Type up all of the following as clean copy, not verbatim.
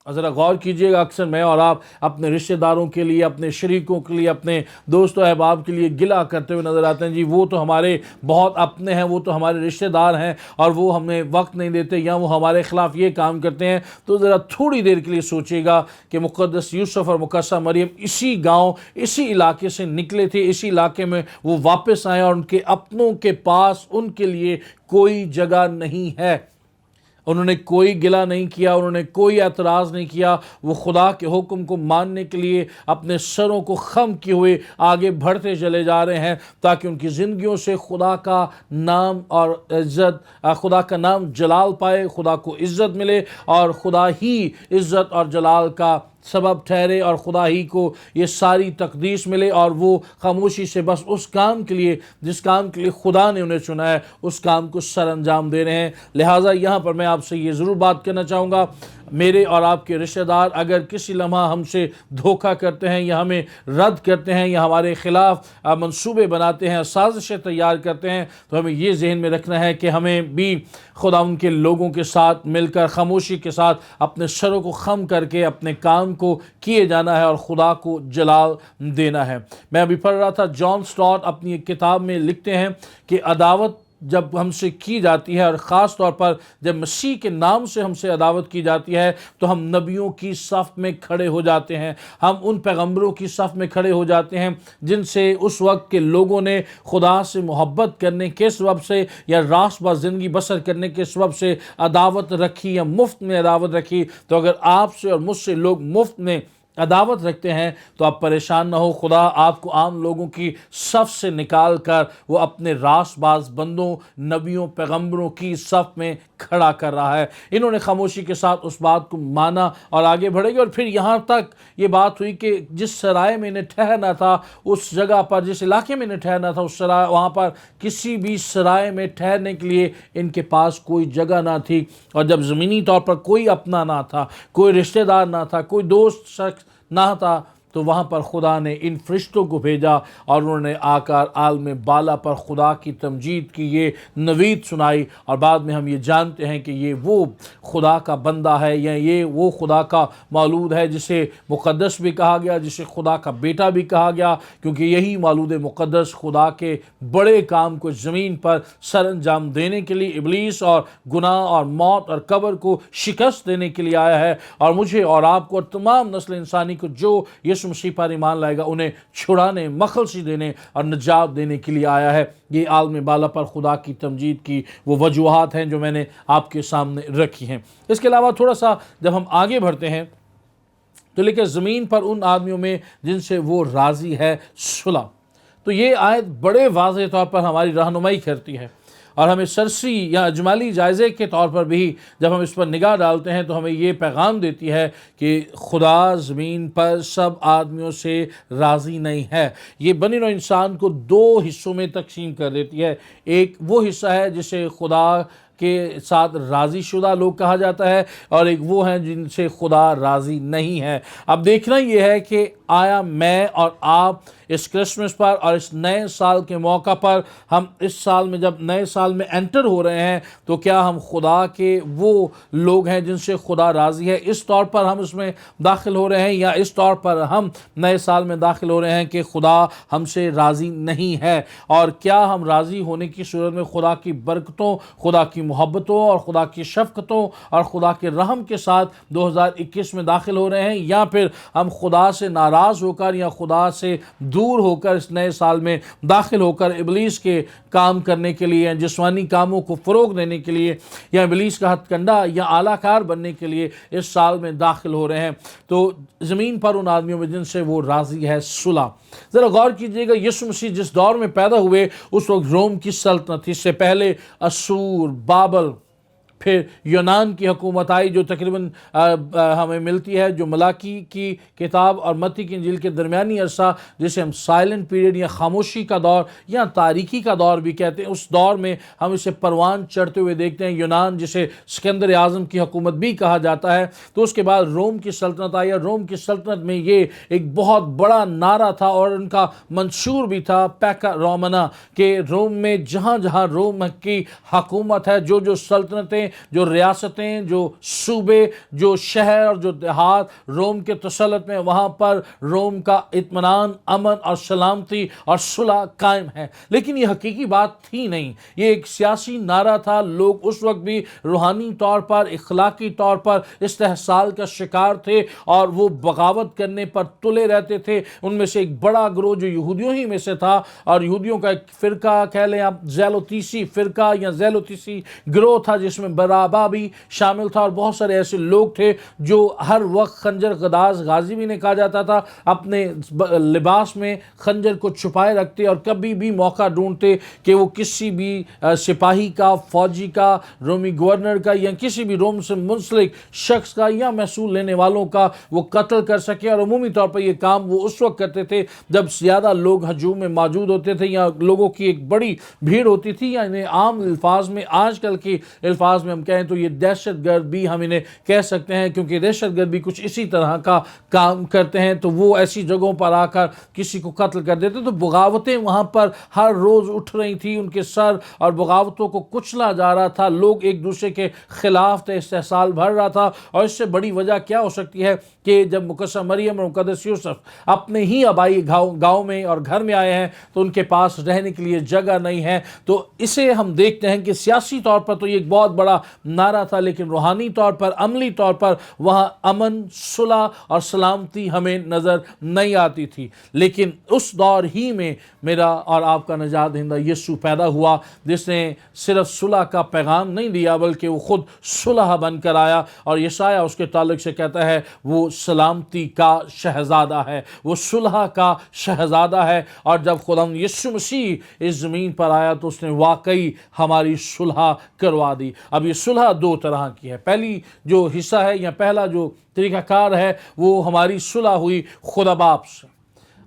ذرا غور کیجئے گا، اکثر میں اور آپ اپنے رشتہ داروں کے لیے، اپنے شریکوں کے لیے، اپنے دوست و احباب کے لیے گلہ کرتے ہوئے نظر آتے ہیں، جی وہ تو ہمارے بہت اپنے ہیں، وہ تو ہمارے رشتہ دار ہیں اور وہ ہمیں وقت نہیں دیتے، یا وہ ہمارے خلاف یہ کام کرتے ہیں۔ تو ذرا تھوڑی دیر کے لیے سوچیے گا کہ مقدس یوسف اور مقدسہ مریم اسی گاؤں، اسی علاقے سے نکلے تھے، اسی علاقے میں وہ واپس آئے اور ان کے اپنوں کے پاس ان کے لیے کوئی جگہ نہیں ہے۔ انہوں نے کوئی گلہ نہیں کیا، انہوں نے کوئی اعتراض نہیں کیا، وہ خدا کے حکم کو ماننے کے لیے اپنے سروں کو خم کیے ہوئے آگے بڑھتے چلے جا رہے ہیں، تاکہ ان کی زندگیوں سے خدا کا نام اور عزت، خدا کا نام جلال پائے، خدا کو عزت ملے اور خدا ہی عزت اور جلال کا سبب ٹھہرے، اور خدا ہی کو یہ ساری تقدیس ملے، اور وہ خاموشی سے بس اس کام کے لیے جس کام کے لیے خدا نے انہیں چنا ہے اس کام کو سر انجام دے رہے ہیں۔ لہٰذا یہاں پر میں آپ سے یہ ضرور بات کرنا چاہوں گا، میرے اور آپ کے رشتہ دار اگر کسی لمحہ ہم سے دھوکہ کرتے ہیں یا ہمیں رد کرتے ہیں یا ہمارے خلاف منصوبے بناتے ہیں، سازشیں تیار کرتے ہیں، تو ہمیں یہ ذہن میں رکھنا ہے کہ ہمیں بھی خدا ان کے لوگوں کے ساتھ مل کر خاموشی کے ساتھ اپنے سروں کو خم کر کے اپنے کام کو کیے جانا ہے اور خدا کو جلال دینا ہے۔ میں ابھی پڑھ رہا تھا، جان سٹارٹ اپنی ایک کتاب میں لکھتے ہیں کہ عداوت جب ہم سے کی جاتی ہے، اور خاص طور پر جب مسیح کے نام سے ہم سے عداوت کی جاتی ہے، تو ہم نبیوں کی صف میں کھڑے ہو جاتے ہیں، ہم ان پیغمبروں کی صف میں کھڑے ہو جاتے ہیں جن سے اس وقت کے لوگوں نے خدا سے محبت کرنے کے سبب سے یا راست باز زندگی بسر کرنے کے سبب سے عداوت رکھی یا مفت میں عداوت رکھی۔ تو اگر آپ سے اور مجھ سے لوگ مفت میں عداوت رکھتے ہیں تو آپ پریشان نہ ہو، خدا آپ کو عام لوگوں کی صف سے نکال کر وہ اپنے راست باز بندوں، نبیوں، پیغمبروں کی صف میں کھڑا کر رہا ہے۔ انہوں نے خاموشی کے ساتھ اس بات کو مانا اور آگے بڑھے گئے، اور پھر یہاں تک یہ بات ہوئی کہ جس سرائے میں انہیں ٹھہرنا تھا، اس جگہ پر جس علاقے میں انہیں ٹھہرنا تھا، اس سرائے، وہاں پر کسی بھی سرائے میں ٹھہرنے کے لیے ان کے پاس کوئی جگہ نہ تھی، اور جب زمینی طور پر کوئی اپنا نہ تھا، کوئی رشتہ دار نہ تھا، کوئی دوست شخص نہ تھا، تو وہاں پر خدا نے ان فرشتوں کو بھیجا اور انہوں نے آ کر عالم بالا پر خدا کی تمجید کی یہ نوید سنائی، اور بعد میں ہم یہ جانتے ہیں کہ یہ وہ خدا کا بندہ ہے، یا یہ وہ خدا کا مولود ہے جسے مقدس بھی کہا گیا، جسے خدا کا بیٹا بھی کہا گیا، کیونکہ یہی مولود مقدس خدا کے بڑے کام کو زمین پر سر انجام دینے کے لیے، ابلیس اور گناہ اور موت اور قبر کو شکست دینے کے لیے آیا ہے، اور مجھے اور آپ کو اور تمام نسل انسانی کو جو یسوع مسیح پر ایمان لائے گا انہیں چھڑانے، مخلصی دینے اور نجات دینے کے لیے آیا ہے۔ یہ عالم بالا پر خدا کی تمجید کی وہ وجوہات ہیں جو میں نے آپ کے سامنے رکھی ہیں۔ اس کے علاوہ تھوڑا سا جب ہم آگے بڑھتے ہیں تو لکھے زمین پر ان آدمیوں میں جن سے وہ راضی ہے صلح۔ تو یہ آیت بڑے واضح طور پر ہماری رہنمائی کرتی ہے، اور ہمیں سرسری یا اجمالی جائزے کے طور پر بھی جب ہم اس پر نگاہ ڈالتے ہیں تو ہمیں یہ پیغام دیتی ہے کہ خدا زمین پر سب آدمیوں سے راضی نہیں ہے۔ یہ بنی نوع انسان کو دو حصوں میں تقسیم کر دیتی ہے۔ ایک وہ حصہ ہے جسے خدا کے ساتھ راضی شدہ لوگ کہا جاتا ہے، اور ایک وہ ہیں جن سے خدا راضی نہیں ہے۔ اب دیکھنا یہ ہے کہ آیا میں اور آپ اس کرسمس پر اور اس نئے سال کے موقع پر، ہم اس سال میں جب نئے سال میں انٹر ہو رہے ہیں، تو کیا ہم خدا کے وہ لوگ ہیں جن سے خدا راضی ہے، اس طور پر ہم اس میں داخل ہو رہے ہیں، یا اس طور پر ہم نئے سال میں داخل ہو رہے ہیں کہ خدا ہم سے راضی نہیں ہے؟ اور کیا ہم راضی ہونے کی صورت میں خدا کی برکتوں، خدا کی محبتوں اور خدا کی شفقتوں اور خدا کے رحم کے ساتھ 2021 میں داخل ہو رہے ہیں، یا پھر ہم خدا سے ناراض ہو کر یا خدا سے دور ہو کر اس نئے سال میں داخل ہو کر ابلیس کے کام کرنے کے لیے، جسمانی کاموں کو فروغ دینے کے لیے، یا ابلیس کا ہتھ کنڈا یا اعلیٰ کار بننے کے لیے اس سال میں داخل ہو رہے ہیں؟ تو زمین پر ان آدمیوں میں جن سے وہ راضی ہے صلح۔ ذرا غور کیجئے گا، یسوع مسیح جس دور میں پیدا ہوئے اس وقت روم کی سلطنت تھی، اس سے پہلے اسور، بابل، پھر یونان کی حکومت آئی جو تقریباً ہمیں ملتی ہے جو ملاکی کی کتاب اور متی کی انجیل کے درمیانی عرصہ، جسے ہم سائلنٹ پیریڈ یا خاموشی کا دور یا تاریکی کا دور بھی کہتے ہیں، اس دور میں ہم اسے پروان چڑھتے ہوئے دیکھتے ہیں۔ یونان جسے سکندر اعظم کی حکومت بھی کہا جاتا ہے، تو اس کے بعد روم کی سلطنت آئی، اور روم کی سلطنت میں یہ ایک بہت بڑا نعرہ تھا اور ان کا منشور بھی تھا، پیکا رومنا، کہ روم میں جہاں جہاں روم کی حکومت ہے، جو جو سلطنتیں جو ریاستیں، جو صوبے، جو شہر اور جو دیہات روم کے تسلط میں، وہاں پر روم کا اطمینان، امن اور سلامتی اور صلح قائم ہے۔ لیکن یہ حقیقی بات تھی نہیں، یہ ایک سیاسی نعرہ تھا۔ لوگ اس وقت بھی روحانی طور پر، اخلاقی طور پر استحصال کا شکار تھے اور وہ بغاوت کرنے پر تلے رہتے تھے۔ ان میں سے ایک بڑا گروہ جو یہودیوں ہی میں سے تھا، اور یہودیوں کا ایک فرقہ کہہ لیں آپ، زیلوتیسی فرقہ یا زیلوتیسی گروہ تھا، جس میں برابا بھی شامل تھا، اور بہت سارے ایسے لوگ تھے جو ہر وقت خنجر غداز، غازی بھی نہیں کہا جاتا تھا، اپنے لباس میں خنجر کو چھپائے رکھتے اور کبھی بھی موقع ڈھونڈتے کہ وہ کسی بھی سپاہی کا، فوجی کا، رومی گورنر کا یا کسی بھی روم سے منسلک شخص کا یا محصول لینے والوں کا وہ قتل کر سکے۔ اور عمومی طور پر یہ کام وہ اس وقت کرتے تھے جب زیادہ لوگ ہجوم میں موجود ہوتے تھے یا لوگوں کی ایک بڑی بھیڑ ہوتی تھی، یا انہیں عام الفاظ میں، آج کل کے الفاظ میں ہم کہیں تو یہ دہشت گرد بھی ہم انہیں کہہ سکتے ہیں، کیونکہ دہشت گرد بھی کچھ اسی طرح کا کام کرتے ہیں۔ تو وہ ایسی جگہوں پر آ کر کسی کو قتل کر دیتے۔ تو بغاوتیں وہاں پر ہر روز اٹھ رہی تھی ان کے سر، اور بغاوتوں کو کچلا جا رہا تھا، لوگ ایک دوسرے کے خلاف تھے، استحصال بڑھ رہا تھا۔ اور اس سے بڑی وجہ کیا ہو سکتی ہے کہ جب مقدسہ مریم اور مقدس یوسف اپنے ہی آبائی گاؤں میں اور گھر میں آئے ہیں تو ان کے پاس رہنے کے لیے جگہ نہیں ہے۔ تو اسے ہم دیکھتے ہیں کہ سیاسی طور پر تو یہ ایک بہت بڑا نعرہ تھا، لیکن روحانی طور پر، عملی طور پر وہاں امن، صلح اور سلامتی ہمیں نظر نہیں آتی تھی۔ لیکن اس دور ہی میں میرا اور آپ کا نجات دہندہ یسوع پیدا ہوا، جس نے صرف صلح کا پیغام نہیں دیا بلکہ وہ خود صلح بن کر آیا۔ اور یشعیاہ اس کے تعلق سے کہتا ہے وہ سلامتی کا شہزادہ ہے، وہ صلح کا شہزادہ ہے۔ اور جب خدا یسوع مسیح اس زمین پر آیا تو اس نے واقعی ہماری صلح کروا دی۔ اب یہ صلح دو طرح کی ہے۔ پہلی جو حصہ ہے یا پہلا جو طریقہ کار ہے وہ ہماری صلح ہوئی خدا باپ سے۔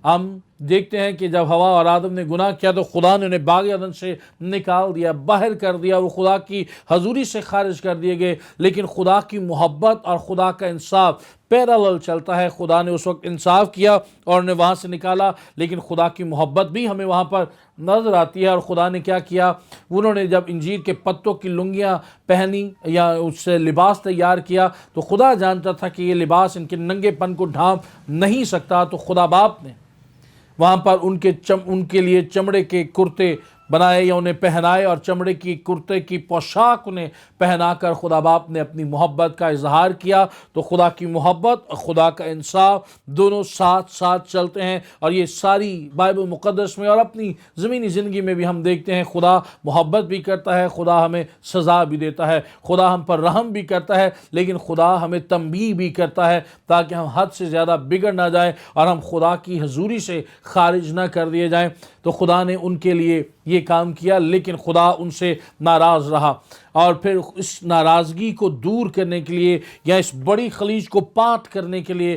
ہم دیکھتے ہیں کہ جب ہوا اور آدم نے گناہ کیا تو خدا نے انہیں باغ عدن سے نکال دیا، باہر کر دیا، وہ خدا کی حضوری سے خارج کر دیے گئے۔ لیکن خدا کی محبت اور خدا کا انصاف پیرالل چلتا ہے۔ خدا نے اس وقت انصاف کیا اور انہیں وہاں سے نکالا، لیکن خدا کی محبت بھی ہمیں وہاں پر نظر آتی ہے۔ اور خدا نے کیا کیا، انہوں نے جب انجیر کے پتوں کی لنگیاں پہنی یا اس سے لباس تیار کیا تو خدا جانتا تھا کہ یہ لباس ان کے ننگے پن کو ڈھانپ نہیں سکتا۔ تو خدا باپ نے وہاں پر ان کے لیے چمڑے کے کرتے بنائے یا انہیں پہنائے، اور چمڑے کی کرتے کی پوشاک انہیں پہنا کر خدا باپ نے اپنی محبت کا اظہار کیا۔ تو خدا کی محبت اور خدا کا انصاف دونوں ساتھ ساتھ چلتے ہیں، اور یہ ساری بائبل مقدس میں اور اپنی زمینی زندگی میں بھی ہم دیکھتے ہیں خدا محبت بھی کرتا ہے، خدا ہمیں سزا بھی دیتا ہے، خدا ہم پر رحم بھی کرتا ہے، لیکن خدا ہمیں تنبیہ بھی کرتا ہے تاکہ ہم حد سے زیادہ بگڑ نہ جائیں اور ہم خدا کی حضوری سے خارج نہ کر دیے جائیں۔ تو خدا نے ان کے لیے یہ کام کیا، لیکن خدا ان سے ناراض رہا، اور پھر اس ناراضگی کو دور کرنے کے لیے یا اس بڑی خلیج کو پات کرنے کے لیے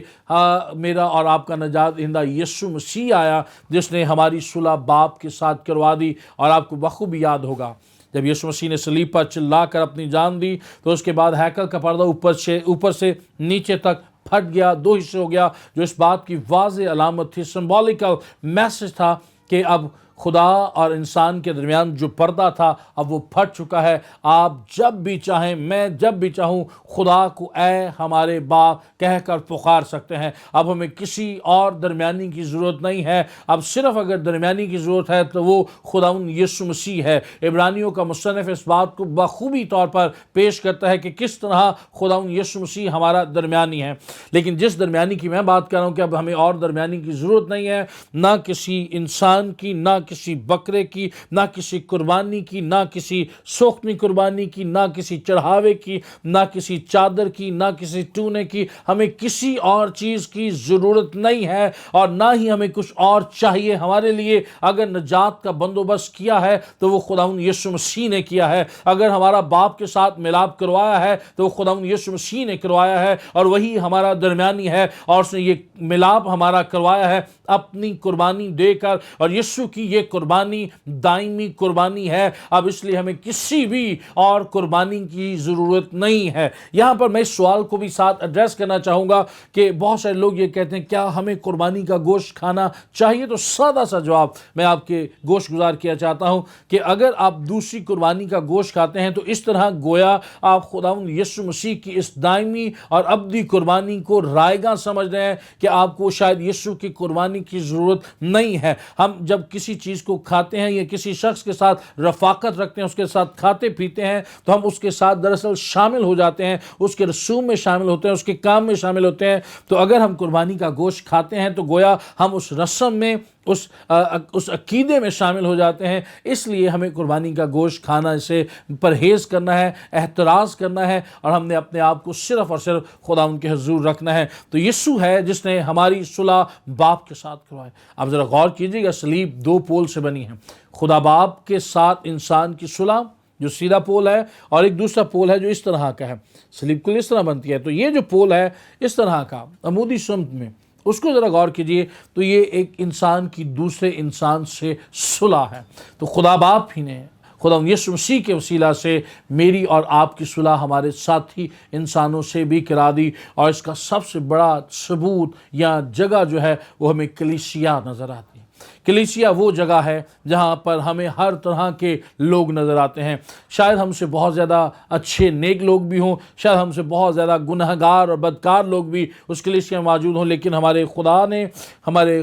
میرا اور آپ کا نجات دہندہ یسوع مسیح آیا، جس نے ہماری صلح باپ کے ساتھ کروا دی۔ اور آپ کو بخوبی یاد ہوگا جب یسوع مسیح نے صلیب پر چلا کر اپنی جان دی تو اس کے بعد ہیکل کا پردہ اوپر سے نیچے تک پھٹ گیا، دو حصے ہو گیا، جو اس بات کی واضح علامت تھی، سمبولیکل میسج تھا کہ اب خدا اور انسان کے درمیان جو پردہ تھا اب وہ پھٹ چکا ہے۔ آپ جب بھی چاہیں، میں جب بھی چاہوں، خدا کو اے ہمارے باپ کہہ کر پکار سکتے ہیں۔ اب ہمیں کسی اور درمیانی کی ضرورت نہیں ہے۔ اب صرف اگر درمیانی کی ضرورت ہے تو وہ خداوند یسوع مسیح ہے۔ عبرانیوں کا مصنف اس بات کو بخوبی طور پر پیش کرتا ہے کہ کس طرح خداوند یسوع مسیح ہمارا درمیانی ہے۔ لیکن جس درمیانی کی میں بات کر رہا ہوں کہ اب ہمیں اور درمیانی کی ضرورت نہیں ہے، نہ کسی انسان کی، نہ کسی بکرے کی، نہ کسی قربانی کی، نہ کسی سوختنی قربانی کی، نہ کسی چڑھاوے کی، نہ کسی چادر کی، نہ کسی ٹونے کی۔ ہمیں کسی اور چیز کی ضرورت نہیں ہے اور نہ ہی ہمیں کچھ اور چاہیے۔ ہمارے لیے اگر نجات کا بندوبست کیا ہے تو وہ خداوند یسوع مسیح نے کیا ہے۔ اگر ہمارا باپ کے ساتھ ملاپ کروایا ہے تو وہ خداوند یسوع مسیح نے کروایا ہے، اور وہی ہمارا درمیانی ہے، اور اس نے یہ ملاپ ہمارا کروایا ہے اپنی قربانی دے کر۔ اور یسوع کی یہ قربانی دائمی قربانی ہے، اب اس لیے ہمیں کسی بھی اور قربانی کی ضرورت نہیں ہے۔ یہاں پر میں اس سوال کو بھی ساتھ ایڈریس کرنا چاہوں گا کہ بہت سارے لوگ یہ کہتے ہیں کیا ہمیں قربانی کا گوشت کھانا چاہیے؟ تو سادہ سا جواب میں آپ کے گوشت گزار کیا چاہتا ہوں کہ اگر آپ دوسری قربانی کا گوشت کھاتے ہیں تو اس طرح گویا آپ خداوند یسوع مسیح کی اس دائمی اور ابدی قربانی کو رائیگاں سمجھ رہے ہیں کہ آپ کو شاید یسوع کی قربانی کی ضرورت نہیں ہے۔ ہم جب کسی چیز کو کھاتے ہیں یا کسی شخص کے ساتھ رفاقت رکھتے ہیں، اس کے ساتھ کھاتے پیتے ہیں، تو ہم اس کے ساتھ دراصل شامل ہو جاتے ہیں، اس کے رسوم میں شامل ہوتے ہیں، اس کے کام میں شامل ہوتے ہیں۔ تو اگر ہم قربانی کا گوشت کھاتے ہیں تو گویا ہم اس رسم میں اس عقیدے میں شامل ہو جاتے ہیں۔ اس لیے ہمیں قربانی کا گوشت کھانا سے پرہیز کرنا ہے، احتراز کرنا ہے، اور ہم نے اپنے آپ کو صرف اور صرف خدا ان کے حضور رکھنا ہے۔ تو یسوع ہے جس نے ہماری صلح باپ کے ساتھ کروائی۔ آپ ذرا غور کیجئے گا، صلیب دو پول سے بنی ہے، خدا باپ کے ساتھ انسان کی صلح جو سیدھا پول ہے، اور ایک دوسرا پول ہے جو اس طرح کا ہے، صلیب کل اس طرح بنتی ہے۔ تو یہ جو پول ہے اس طرح کا عمودی سمت میں، اس کو ذرا غور کیجئے تو یہ ایک انسان کی دوسرے انسان سے صلح ہے۔ تو خدا باپ ہی نے خدا یسوع مسیح کے وسیلہ سے میری اور آپ کی صلح ہمارے ساتھی انسانوں سے بھی کرا دی، اور اس کا سب سے بڑا ثبوت یا جگہ جو ہے وہ ہمیں کلیسیا نظر آتی ہے۔ کلیسیا وہ جگہ ہے جہاں پر ہمیں ہر طرح کے لوگ نظر آتے ہیں۔ شاید ہم سے بہت زیادہ اچھے نیک لوگ بھی ہوں، شاید ہم سے بہت زیادہ گنہگار اور بدکار لوگ بھی اس کلیسیا میں موجود ہوں، لیکن ہمارے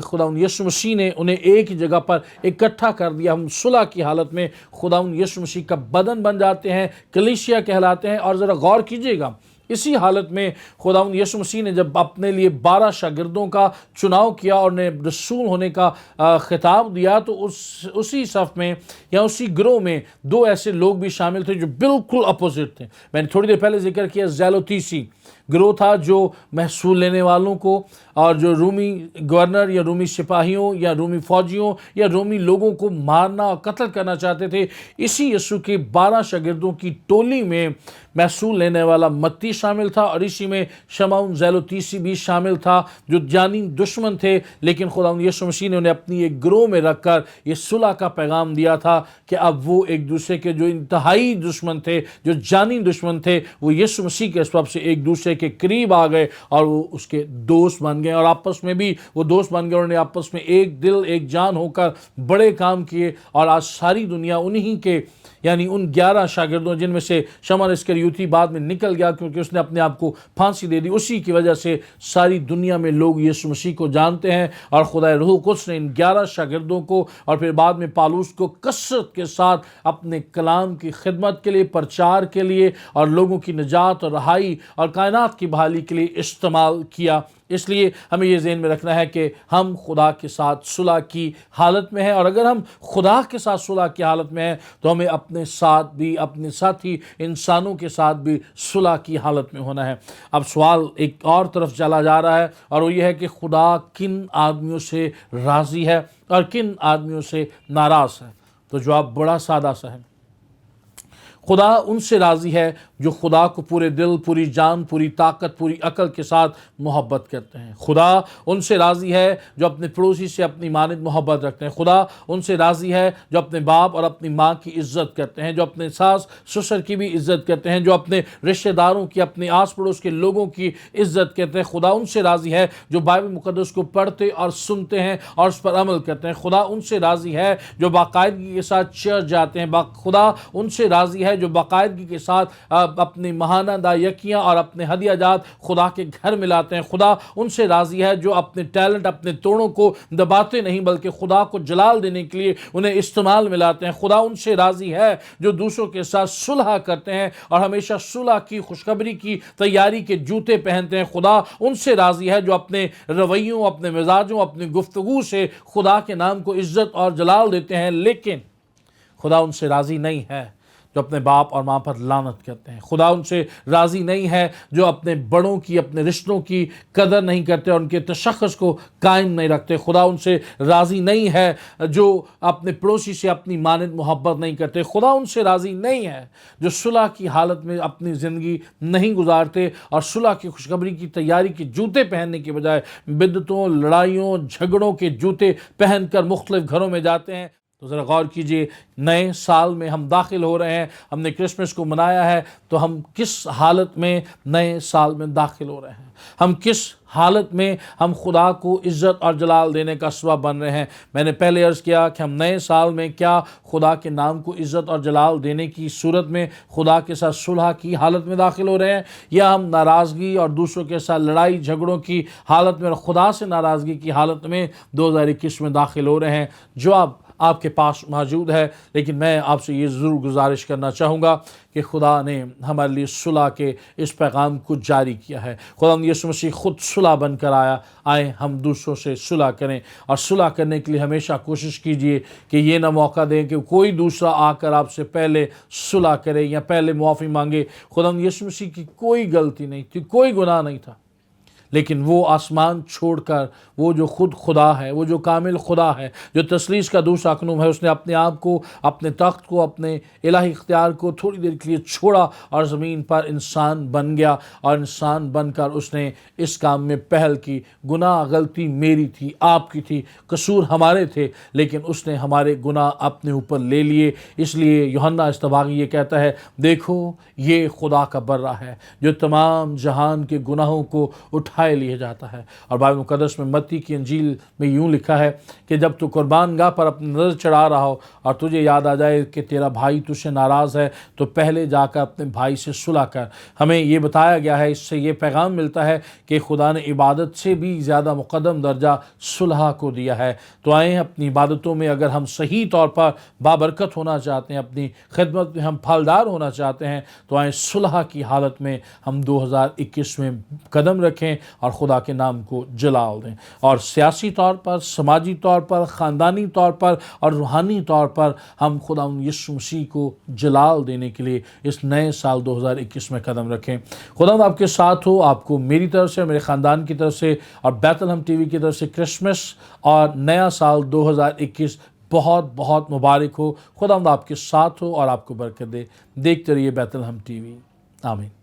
خدا یسوع مسیح نے انہیں ایک ہی جگہ پر اکٹھا کر دیا۔ ہم صلح کی حالت میں خدا یسوع مسیح کا بدن بن جاتے ہیں، کلیسیا کہلاتے ہیں۔ اور ذرا غور کیجئے گا، اسی حالت میں خداوند یسوع مسیح نے جب اپنے لیے 12 شاگردوں کا چناؤ کیا اور انہیں رسول ہونے کا خطاب دیا، تو اسی صف میں یا اسی گروہ میں 2 ایسے لوگ بھی شامل تھے جو بالکل اپوزٹ تھے۔ میں نے تھوڑی دیر پہلے ذکر کیا زیلوتیسی گروہ تھا، جو محصول لینے والوں کو اور جو رومی گورنر یا رومی سپاہیوں یا رومی فوجیوں یا رومی لوگوں کو مارنا اور قتل کرنا چاہتے تھے۔ اسی یسوع کے 12 شاگردوں کی ٹولی میں محصول لینے والا متی شامل تھا، اور اسی میں شمعون زیلوتیسی بھی شامل تھا، جو جانی دشمن تھے، لیکن خداوند یسوع مسیح نے انہیں اپنی ایک گروہ میں رکھ کر یہ صلح کا پیغام دیا تھا کہ اب وہ ایک دوسرے کے جو انتہائی دشمن تھے، جو جانی دشمن تھے، وہ یسوع مسیح کے سبب سے ایک دوسرے کے قریب آ گئے اور وہ اس کے دوست بن گئے، اور آپس میں بھی وہ دوست بن گئے۔ انہوں نے آپس میں ایک دل ایک جان ہو کر بڑے کام کیے، اور آج ساری دنیا انہی کے یعنی ان 11 شاگردوں، جن میں سے شمعون اسکریوتی بعد میں نکل گیا کیونکہ اس نے اپنے آپ کو پھانسی دے دی، اسی کی وجہ سے ساری دنیا میں لوگ یسوع مسیح کو جانتے ہیں۔ اور خدا روح القدس نے ان 11 شاگردوں کو اور پھر بعد میں پالوس کو کثرت کے ساتھ اپنے کلام کی خدمت کے لیے، پرچار کے لیے، اور لوگوں کی نجات اور رہائی اور کائنات کی بحالی کے لیے استعمال کیا۔ اس لیے ہمیں یہ ذہن میں رکھنا ہے کہ ہم خدا کے ساتھ صلح کی حالت میں ہیں، اور اگر ہم خدا کے ساتھ صلح کی حالت میں ہیں تو ہمیں اپنے ساتھ بھی، اپنے ساتھی انسانوں کے ساتھ بھی صلح کی حالت میں ہونا ہے۔ اب سوال ایک اور طرف چلا جا رہا ہے، اور وہ یہ ہے کہ خدا کن آدمیوں سے راضی ہے اور کن آدمیوں سے ناراض ہے؟ تو جواب بڑا سادہ سا ہے۔ خدا ان سے راضی ہے جو خدا کو پورے دل، پوری جان، پوری طاقت، پوری عقل کے ساتھ محبت کرتے ہیں۔ خدا ان سے راضی ہے جو اپنے پڑوسی سے اپنی مانند محبت رکھتے ہیں۔ خدا ان سے راضی ہے جو اپنے باپ اور اپنی ماں کی عزت کرتے ہیں، جو اپنے ساس سسر کی بھی عزت کرتے ہیں، جو اپنے رشتہ داروں کی، اپنے آس پڑوس کے لوگوں کی عزت کرتے ہیں۔ خدا ان سے راضی ہے جو بائبل مقدس کو پڑھتے اور سنتے ہیں اور اس پر عمل کرتے ہیں۔ خدا ان سے راضی ہے جو باقاعدگی کے ساتھ چرچ جاتے ہیں۔ خدا ان سے راضی ہے جو باقاعدگی کے ساتھ اپنی ماہانہ دایکیاں اور اپنے ہدیہ جات خدا کے گھر میں لاتے ہیں۔ خدا ان سے راضی ہے جو اپنے ٹیلنٹ، اپنے توڑوں کو دباتے نہیں بلکہ خدا کو جلال دینے کے لیے انہیں استعمال میں لاتے ہیں۔ خدا ان سے راضی ہے جو دوسروں کے ساتھ صلح کرتے ہیں اور ہمیشہ صلح کی خوشخبری کی تیاری کے جوتے پہنتے ہیں۔ خدا ان سے راضی ہے جو اپنے رویوں، اپنے مزاجوں، اپنی گفتگو سے خدا کے نام کو عزت اور جلال دیتے ہیں، لیکن خدا ان سے راضی نہیں ہے جو اپنے باپ اور ماں پر لعنت کرتے ہیں۔ خدا ان سے راضی نہیں ہے جو اپنے بڑوں کی، اپنے رشتوں کی قدر نہیں کرتے اور ان کے تشخص کو قائم نہیں رکھتے۔ خدا ان سے راضی نہیں ہے جو اپنے پڑوسی سے اپنی مانند محبت نہیں کرتے۔ خدا ان سے راضی نہیں ہے جو صلح کی حالت میں اپنی زندگی نہیں گزارتے اور صلح کی خوشخبری کی تیاری کے جوتے پہننے کے بجائے بدعتوں، لڑائیوں، جھگڑوں کے جوتے پہن کر مختلف گھروں میں جاتے ہیں۔ تو ذرا غور کیجئے، نئے سال میں ہم داخل ہو رہے ہیں، ہم نے کرسمس کو منایا ہے، تو ہم کس حالت میں نئے سال میں داخل ہو رہے ہیں؟ ہم کس حالت میں ہم خدا کو عزت اور جلال دینے کا سبب بن رہے ہیں؟ میں نے پہلے عرض کیا کہ ہم نئے سال میں کیا خدا کے نام کو عزت اور جلال دینے کی صورت میں خدا کے ساتھ صلح کی حالت میں داخل ہو رہے ہیں، یا ہم ناراضگی اور دوسروں کے ساتھ لڑائی جھگڑوں کی حالت میں اور خدا سے ناراضگی کی حالت میں 2021 میں داخل ہو رہے ہیں؟ جواب آپ کے پاس موجود ہے، لیکن میں آپ سے یہ ضرور گزارش کرنا چاہوں گا کہ خدا نے ہمارے لیے صلح کے اس پیغام کو جاری کیا ہے۔ خدا یسوع مسیح خود صلح بن کر آیا، آئیں ہم دوسروں سے صلح کریں، اور صلح کرنے کے لیے ہمیشہ کوشش کیجئے کہ یہ نہ موقع دیں کہ کوئی دوسرا آ کر آپ سے پہلے صلح کرے یا پہلے معافی مانگے۔ خدا یسوع مسیح کی کوئی غلطی نہیں تھی، کوئی گناہ نہیں تھا، لیکن وہ آسمان چھوڑ کر، وہ جو خود خدا ہے، وہ جو کامل خدا ہے، جو تثلیث کا دوسرا اقنوم ہے، اس نے اپنے آپ کو، اپنے تخت کو، اپنے الہی اختیار کو تھوڑی دیر کے لیے چھوڑا اور زمین پر انسان بن گیا، اور انسان بن کر اس نے اس کام میں پہل کی۔ گناہ غلطی میری تھی، آپ کی تھی، قصور ہمارے تھے، لیکن اس نے ہمارے گناہ اپنے اوپر لے لیے۔ اس لیے یوحنا استباغی یہ کہتا ہے، دیکھو یہ خدا کا برہ ہے جو تمام جہان کے گناہوں کو اٹھائے لیے جاتا ہے۔ اور بائبل مقدس میں متی کی انجیل میں یوں لکھا ہے کہ جب تو قربان گاہ پر اپنی نظر چڑھا رہا ہو اور تجھے یاد آ جائے کہ تیرا بھائی تجھ سے ناراض ہے، تو پہلے جا کر اپنے بھائی سے صلح کر۔ ہمیں یہ بتایا گیا ہے، اس سے یہ پیغام ملتا ہے کہ خدا نے عبادت سے بھی زیادہ مقدم درجہ صلح کو دیا ہے۔ تو آئیں اپنی عبادتوں میں اگر ہم صحیح طور پر بابرکت ہونا چاہتے ہیں، اپنی خدمت میں ہم پھلدار ہونا چاہتے ہیں، تو آئیں صلح کی حالت میں ہم 2021 میں قدم رکھیں اور خدا کے نام کو جلال دیں، اور سیاسی طور پر، سماجی طور پر، خاندانی طور پر اور روحانی طور پر ہم خدا یسوع مسیح کو جلال دینے کے لیے اس نئے سال 2021 میں قدم رکھیں۔ خدا آپ کے ساتھ ہو، آپ کو میری طرف سے، میرے خاندان کی طرف سے اور بیت الہم ٹی وی کی طرف سے کرسمس اور نیا سال 2021 بہت بہت مبارک ہو۔ خدا آپ کے ساتھ ہو اور آپ کو برکت دے۔ دیکھتے رہیے بیت الہم ٹی وی۔ آمین۔